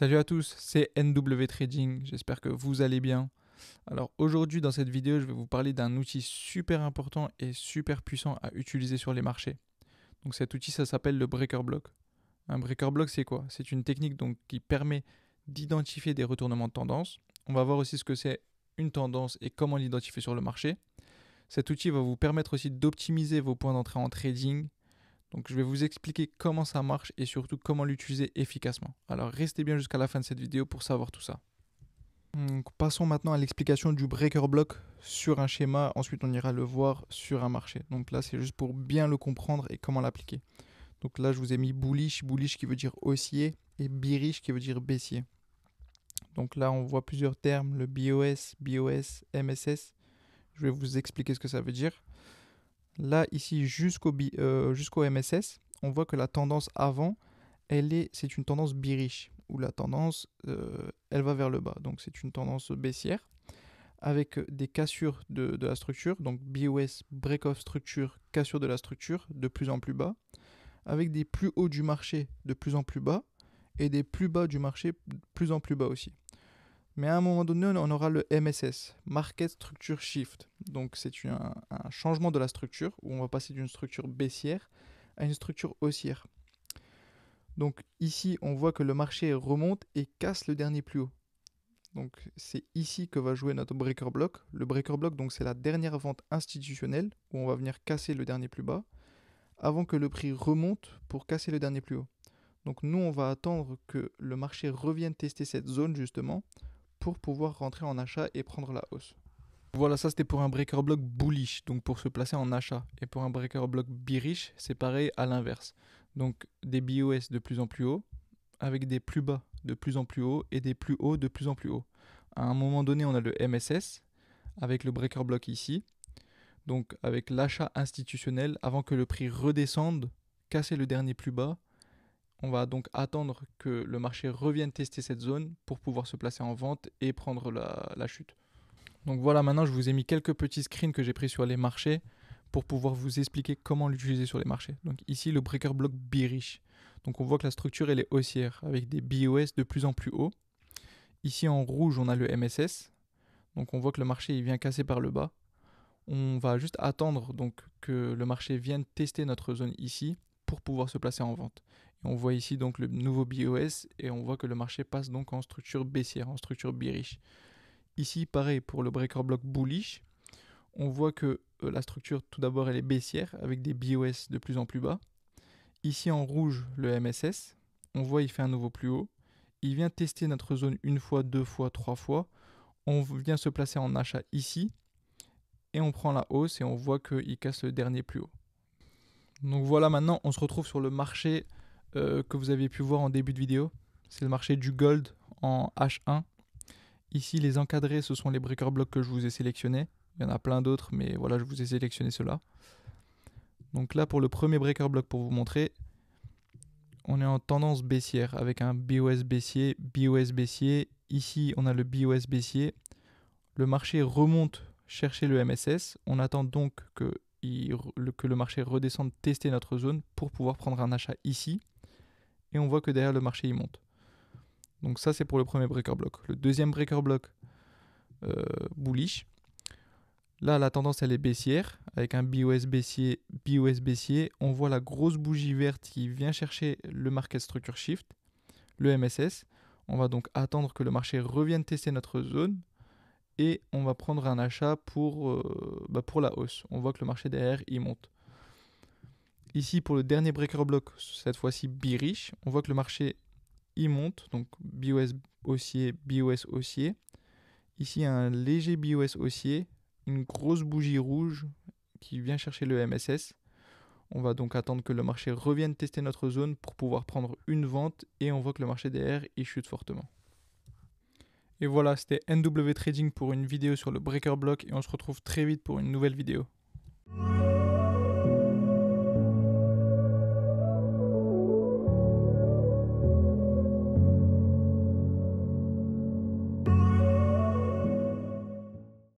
Salut à tous, c'est NW Trading, j'espère que vous allez bien. Alors aujourd'hui dans cette vidéo, je vais vous parler d'un outil super important et super puissant à utiliser sur les marchés. Donc cet outil, ça s'appelle le Breaker Block. Un Breaker Block, c'est quoi? C'est une technique donc qui permet d'identifier des retournements de tendance. On va voir aussi ce que c'est une tendance et comment l'identifier sur le marché. Cet outil va vous permettre aussi d'optimiser vos points d'entrée en trading. Donc je vais vous expliquer comment ça marche et surtout comment l'utiliser efficacement. Alors restez bien jusqu'à la fin de cette vidéo pour savoir tout ça. Donc, passons maintenant à l'explication du breaker block sur un schéma. Ensuite on ira le voir sur un marché. Donc là c'est juste pour bien le comprendre et comment l'appliquer. Donc là je vous ai mis bullish, bullish qui veut dire haussier et bearish qui veut dire baissier. Donc là on voit plusieurs termes, le BOS, BOS, MSS. Je vais vous expliquer ce que ça veut dire. Là, ici, jusqu'au MSS, on voit que la tendance avant, c'est une tendance bearish, où la tendance, elle va vers le bas. Donc, c'est une tendance baissière, avec des cassures de la structure. Donc, BOS, break-off structure, cassure de la structure, de plus en plus bas, avec des plus hauts du marché de plus en plus bas, et des plus bas du marché de plus en plus bas aussi. Mais à un moment donné, on aura le MSS, Market Structure Shift. Donc c'est un changement de la structure où on va passer d'une structure baissière à une structure haussière. Donc ici, on voit que le marché remonte et casse le dernier plus haut. Donc c'est ici que va jouer notre breaker block. Le breaker block, donc c'est la dernière vente institutionnelle où on va venir casser le dernier plus bas avant que le prix remonte pour casser le dernier plus haut. Donc nous, on va attendre que le marché revienne tester cette zone justement pour pouvoir rentrer en achat et prendre la hausse. Voilà, ça c'était pour un breaker block bullish, donc pour se placer en achat. Et pour un breaker block bearish, c'est pareil à l'inverse. Donc des BOS de plus en plus haut, avec des plus bas de plus en plus haut et des plus hauts de plus en plus haut. À un moment donné, on a le MSS, avec le breaker block ici, donc avec l'achat institutionnel avant que le prix redescende, casser le dernier plus bas. On va donc attendre que le marché revienne tester cette zone pour pouvoir se placer en vente et prendre la chute. Donc voilà, maintenant je vous ai mis quelques petits screens que j'ai pris sur les marchés pour pouvoir vous expliquer comment l'utiliser sur les marchés. Donc ici le breaker block bearish. Donc on voit que la structure elle est haussière avec des BOS de plus en plus haut. Ici en rouge on a le MSS. Donc on voit que le marché il vient casser par le bas. On va juste attendre donc que le marché vienne tester notre zone ici pour pouvoir se placer en vente. Et on voit ici donc le nouveau BOS et on voit que le marché passe donc en structure baissière, en structure bearish. Ici pareil pour le breaker block bullish, on voit que la structure tout d'abord elle est baissière avec des BOS de plus en plus bas. Ici en rouge le MSS, on voit il fait un nouveau plus haut. Il vient tester notre zone une fois, deux fois, trois fois. On vient se placer en achat ici et on prend la hausse et on voit qu'il casse le dernier plus haut. Donc voilà, maintenant on se retrouve sur le marché que vous avez pu voir en début de vidéo. C'est le marché du gold en H1. Ici les encadrés ce sont les breaker blocks que je vous ai sélectionnés. Il y en a plein d'autres mais voilà je vous ai sélectionné ceux-là. Donc là pour le premier breaker block pour vous montrer, on est en tendance baissière avec un BOS baissier, BOS baissier. Ici on a le BOS baissier. Le marché remonte chercher le MSS. On attend donc que le marché redescende tester notre zone pour pouvoir prendre un achat ici. Et on voit que derrière le marché il monte. Donc ça c'est pour le premier breaker block. Le deuxième breaker block bullish. Là la tendance elle est baissière avec un BOS baissier, BOS baissier. On voit la grosse bougie verte qui vient chercher le market structure shift, le MSS. On va donc attendre que le marché revienne tester notre zone. Et on va prendre un achat pour la hausse. On voit que le marché derrière il monte. Ici pour le dernier breaker block, cette fois-ci bearish, on voit que le marché il monte, donc BOS haussier, BOS haussier. Ici un léger BOS haussier, une grosse bougie rouge qui vient chercher le MSS. On va donc attendre que le marché revienne tester notre zone pour pouvoir prendre une vente et on voit que le marché derrière il chute fortement. Et voilà, c'était NW Trading pour une vidéo sur le breaker block et on se retrouve très vite pour une nouvelle vidéo.